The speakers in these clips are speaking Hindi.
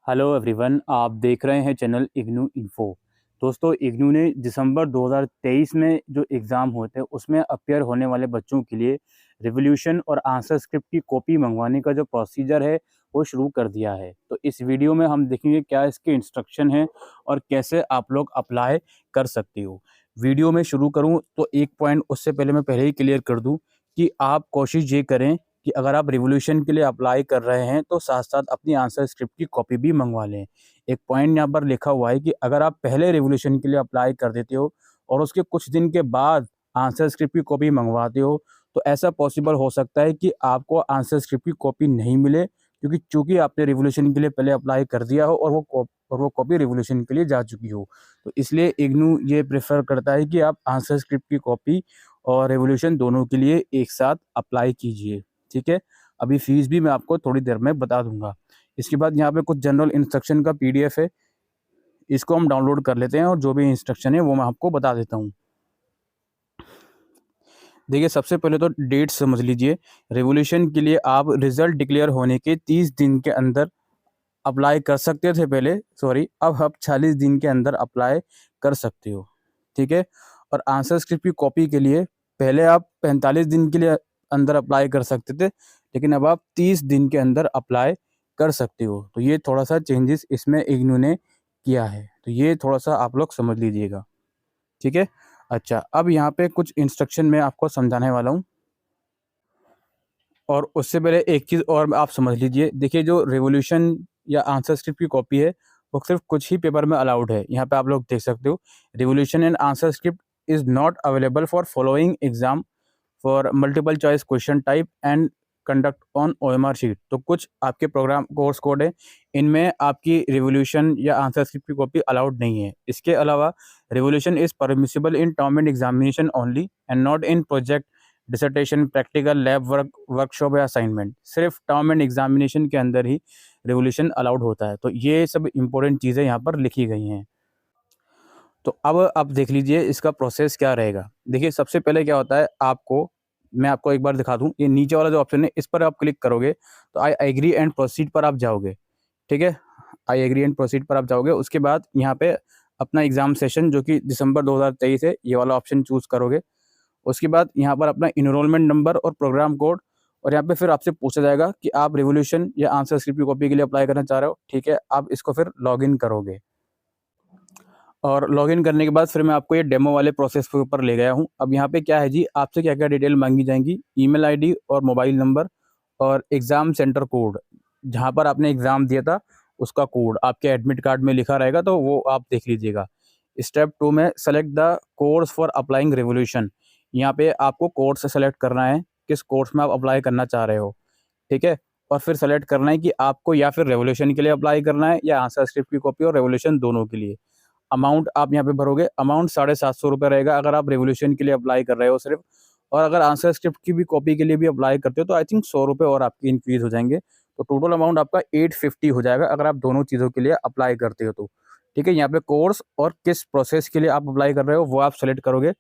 हेलो एवरीवन, आप देख रहे हैं चैनल इग्नू इन्फो। दोस्तों, इग्नू ने दिसंबर 2023 में जो एग्ज़ाम होते हैं उसमें अपियर होने वाले बच्चों के लिए रिवोल्यूशन और आंसर स्क्रिप्ट की कॉपी मंगवाने का जो प्रोसीजर है वो शुरू कर दिया है। तो इस वीडियो में हम देखेंगे क्या इसके इंस्ट्रक्शन हैं और कैसे आप लोग अप्लाई कर सकते हो। वीडियो में शुरू करूँ तो एक पॉइंट उससे पहले मैं पहले ही क्लियर कर दूँ कि आप कोशिश ये करें कि अगर आप रिवोल्यूशन के लिए अप्लाई कर रहे हैं तो साथ-साथ अपनी आंसर स्क्रिप्ट की कॉपी भी मंगवा लें। एक पॉइंट यहाँ पर लिखा हुआ है कि अगर आप पहले रिवोल्यूशन के लिए अप्लाई कर देते हो और उसके कुछ दिन के बाद आंसर स्क्रिप्ट की कॉपी मंगवाते हो, तो ऐसा पॉसिबल हो सकता है कि आपको आंसर स्क्रिप्ट की कॉपी नहीं मिले, क्योंकि चूँकि आपने रिवोल्यूशन के लिए पहले अप्लाई कर दिया हो और वो कॉपी रिवोल्यूशन के लिए जा चुकी हो। तो इसलिए इग्नू ये प्रेफ़र करता है कि आप आंसर स्क्रिप्ट की कॉपी और रिवोल्यूशन दोनों के लिए एक साथ अप्लाई कीजिए। ठीक है? अभी फ़ीस भी मैं आपको थोड़ी देर में बता दूँगा। इसके बाद यहाँ पे कुछ जनरल इंस्ट्रक्शन का पीडीएफ है, इसको हम डाउनलोड कर लेते हैं और जो भी इंस्ट्रक्शन है वो मैं आपको बता देता हूँ। देखिए, सबसे पहले तो डेट समझ लीजिए। रिवोल्यूशन के लिए आप रिज़ल्ट डिक्लेयर होने के 30 दिन के अंदर अप्लाई कर सकते थे पहले, सॉरी, अब आप 40 दिन के अंदर अप्लाई कर सकते हो। ठीक है? और आंसर स्क्रिप्ट की कॉपी के लिए पहले आप 45 दिन के लिए अंदर अप्लाई कर सकते थे, लेकिन अब आप 30 दिन के अंदर अप्लाई कर सकते हो। तो ये थोड़ा-सा चेंजेस इसमें इग्नू ने किया है, तो ये थोड़ा-सा आप लोग समझ लीजिएगा। ठीक है? अच्छा, अब यहाँ पे कुछ इंस्ट्रक्शन मैं आपको समझाने वाला हूँ और उससे पहले एक चीज़ और आप समझ लीजिए। देखिए, जो रिवोल्यूशन या आंसर स्क्रिप्ट की कॉपी है, वो सिर्फ़ कुछ ही पेपर में अलाउड है। यहाँ पे आप लोग देख सकते हो, revolution and answer script is not available for following exam for multiple choice question type and conduct on OMR sheet. तो कुछ आपके प्रोग्राम कोर्स कोड है, इनमें आपकी रिवोल्यूशन या आंसर स्क्रिप्ट की कॉपी अलाउड नहीं है। इसके अलावा revolution is permissible in term and examination only and not in project, dissertation, practical, lab work, workshop या असाइनमेंट। सिर्फ टर्म एंड एग्जामिनेशन के अंदर ही रिवोल्यूशन अलाउड होता है। तो ये सब इंपॉर्टेंट चीज़ें यहाँ पर लिखी गई हैं। तो अब आप देख लीजिए इसका प्रोसेस क्या रहेगा। देखिए, सबसे पहले क्या होता है, मैं आपको एक बार दिखा दूँ, ये नीचे वाला जो ऑप्शन है इस पर आप क्लिक करोगे तो आई एग्री एंड प्रोसीड पर आप जाओगे। ठीक है? आई एग्री एंड प्रोसीड पर आप जाओगे। उसके बाद यहाँ पे अपना एग्ज़ाम सेशन जो कि दिसंबर 2023 है, ये वाला ऑप्शन चूज़ करोगे। उसके बाद यहाँ पर अपना एनरोलमेंट नंबर और प्रोग्राम कोड, और यहाँ पे फिर आपसे पूछा जाएगा कि आप रिवोल्यूशन या आंसर स्क्रिप्ट की कॉपी के लिए अप्लाई करना चाह रहे हो। ठीक है? आप इसको फिर लॉगिन करोगे और लॉगिन करने के बाद फिर मैं आपको ये डेमो वाले प्रोसेस के ऊपर ले गया हूँ। अब यहाँ पे क्या है जी, आपसे क्या-क्या डिटेल माँगी जाएँगी, ईमेल आईडी और मोबाइल नंबर और एग्ज़ाम सेंटर कोड, जहाँ पर आपने एग्ज़ाम दिया था उसका कोड आपके एडमिट कार्ड में लिखा रहेगा, तो वो आप देख लीजिएगा। स्टेप 2 में select the course for applying revolution. यहाँ पे आपको कोर्स सेलेक्ट करना है, किस कोर्स में आप अप्लाई करना चाह रहे हो। ठीक है? और फिर सेलेक्ट करना है कि आपको या फिर रिवोल्यूशन के लिए अप्लाई करना है या आंसर स्क्रिप्ट की कॉपी और रिवोल्यूशन दोनों के लिए। अमाउंट आप यहाँ पे भरोगे, अमाउंट ₹750 रहेगा अगर आप रिवोल्यूशन के लिए अप्लाई कर रहे हो सिर्फ, और अगर आंसर स्क्रिप्ट की भी कॉपी के लिए भी अप्लाई करते हो तो आई थिंक ₹100 और आपके इंक्रीज़ हो जाएँगे। तो टोटल अमाउंट आपका 850 हो जाएगा अगर आप दोनों चीज़ों के लिए अप्लाई करते हो तो। ठीक है? यहाँ पे कोर्स और किस प्रोसेस के लिए आप अप्लाई कर रहे हो वो आप सेलेक्ट करोगे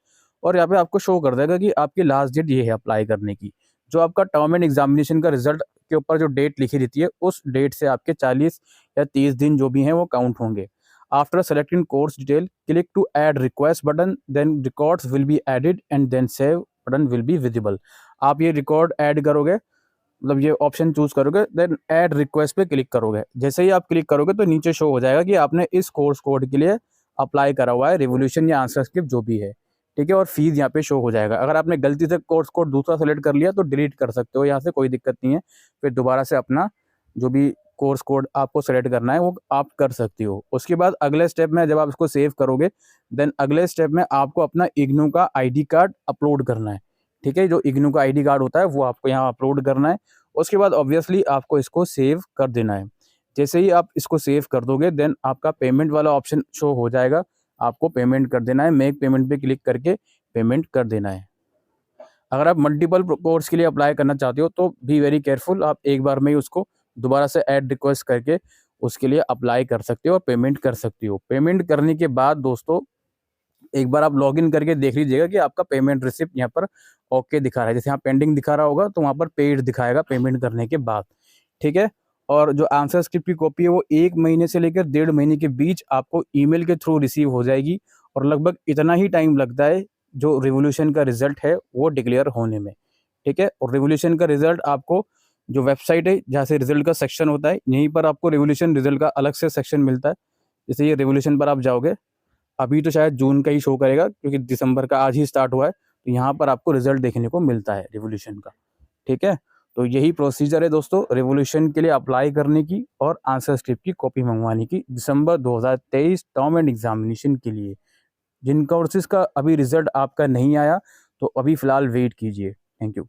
और यहाँ पे आपको शो कर देगा कि आपकी लास्ट डेट ये है अप्लाई करने की। जो आपका टर्म एंड एग्ज़ामिनेशन का रिज़ल्ट के ऊपर जो डेट लिखी रहती है, उस डेट से आपके 40 या 30 दिन जो भी हैं वो काउंट होंगे। After selecting course detail, click to add request button, then records will be added and then save button will be visible. आप ये रिकॉर्ड ऐड करोगे, मतलब ये ऑप्शन चूज़ करोगे, देन ऐड रिक्वेस्ट पे क्लिक करोगे। जैसे ही आप क्लिक करोगे तो नीचे शो हो जाएगा कि आपने इस कोर्स कोड के लिए अप्लाई करा हुआ है, रिवोल्यूशन या आंसर स्क्रिप्ट जो भी है। ठीक है? और फीस यहाँ पे शो हो जाएगा। अगर आपने गलती से कोर्स कोड दूसरा सेलेक्ट कर लिया तो डिलीट कर सकते हो यहाँ से, कोई दिक्कत नहीं है। फिर दोबारा से अपना जो भी कोर्स कोड आपको सेलेक्ट करना है वो आप कर सकती हो। उसके बाद अगले स्टेप में जब आप इसको सेव करोगे, देन अगले स्टेप में आपको अपना इग्नू का आईडी कार्ड अपलोड करना है। ठीक है? जो इग्नू का आईडी कार्ड होता है वो आपको यहाँ अपलोड करना है। उसके बाद ऑब्वियसली आपको इसको सेव कर देना है। जैसे ही आप इसको सेव कर दोगे, देन आपका पेमेंट वाला ऑप्शन शो हो जाएगा। आपको पेमेंट कर देना है, मेक पेमेंट पे क्लिक करके पेमेंट कर देना है। अगर आप मल्टीपल कोर्स के लिए अप्लाई करना चाहते हो तो बी वेरी केयरफुल, आप एक बार में ही उसको दोबारा से ऐड रिक्वेस्ट करके उसके लिए अप्लाई कर सकते हो और पेमेंट कर सकते हो। पेमेंट करने के बाद दोस्तों एक बार आप लॉगिन करके देख लीजिएगा कि आपका पेमेंट रिसिप्ट यहाँ पर ओके दिखा रहा है। जैसे यहाँ पेंडिंग दिखा रहा होगा तो वहाँ पर पेड दिखाएगा पेमेंट करने के बाद। ठीक है? और जो आंसर स्क्रिप्ट की कॉपी है वो 1 महीने से लेकर 1.5 महीने के बीच आपको ईमेल के थ्रू रिसीव हो जाएगी, और लगभग इतना ही टाइम लगता है जो रिवोल्यूशन का रिजल्ट है वो डिक्लेयर होने में, ठीक है। और रिवोल्यूशन का रिजल्ट आपको जो वेबसाइट है जहाँ से रिजल्ट का सेक्शन होता है, यहीं पर आपको रिवोल्यूशन रिजल्ट का अलग से सेक्शन मिलता है। जैसे ये रिवोल्यूशन पर आप जाओगे, अभी तो शायद जून का ही शो करेगा क्योंकि दिसंबर का आज ही स्टार्ट हुआ है, तो यहाँ पर आपको रिजल्ट देखने को मिलता है रिवोल्यूशन का, ठीक है। तो यही प्रोसीजर है दोस्तों रिवोल्यूशन के लिए अप्लाई करने की और आंसर स्क्रिप्ट की कॉपी मंगवाने की दिसंबर 2023 टर्म एंड एग्जामिनेशन के लिए। जिन कोर्सेज का अभी रिजल्ट आपका नहीं आया तो अभी फ़िलहाल वेट कीजिए। Thank you.